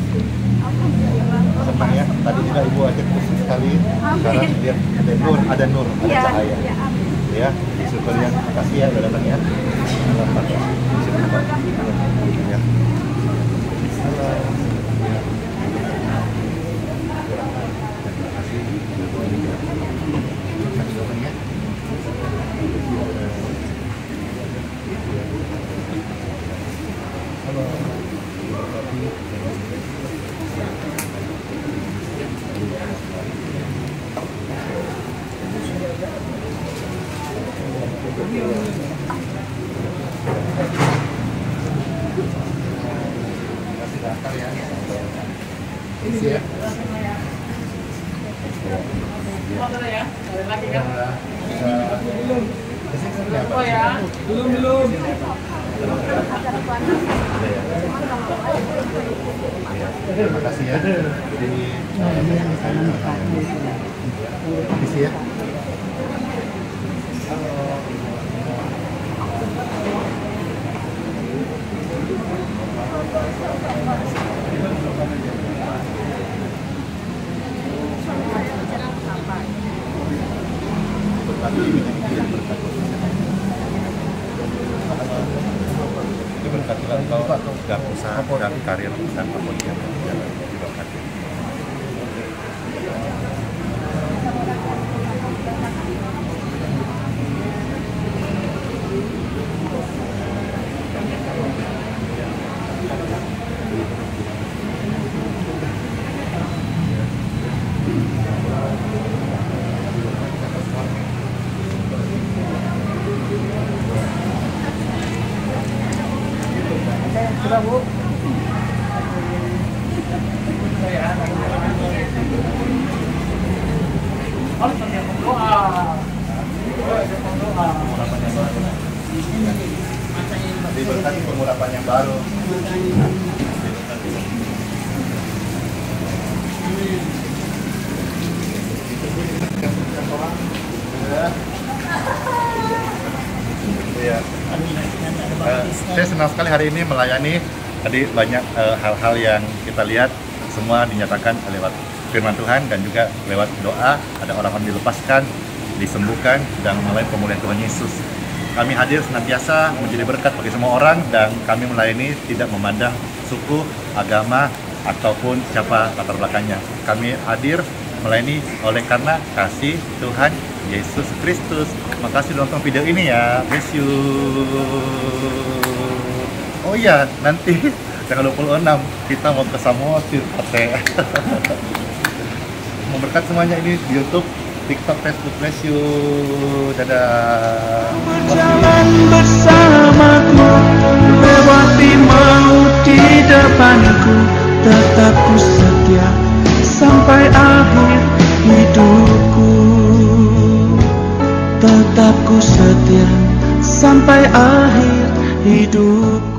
Senang ya? Tadi juga Ibu ajak khusus sekali. Sekarang lihat ada nur, ada cahaya. Ya, syukur ya. Makasih ya udah datang ya. Ya. Belum. Terima kasih ya. Jadi isi ya. Diberkatilah engkau dan usaha dan karir dan apapun yang berjalan, diberkati. Diberkati pengurapan yang baru. Ya. Saya senang sekali hari ini melayani. Tadi banyak hal-hal yang kita lihat semua dinyatakan lewat firman Tuhan dan juga lewat doa. Ada orang-orang dilepaskan, disembuhkan dan melayani pemulihan Tuhan Yesus. Kami hadir senantiasa menjadi berkat bagi semua orang dan kami melayani tidak memandang suku, agama ataupun siapa latar belakangnya. Kami hadir melayani oleh karena kasih Tuhan Yesus Kristus. Makasih udah nonton video ini ya. Bless you. Oh iya, nanti tanggal 26 kita mau ke Samoa Tirte. Memberkat semuanya ini di YouTube, TikTok, Facebook. Bless you. Dadah. Berjalan bersamaku, lewati maut di depanku, tetap ku setia sampai akhir hidupku. Tetap ku setia sampai akhir hidup.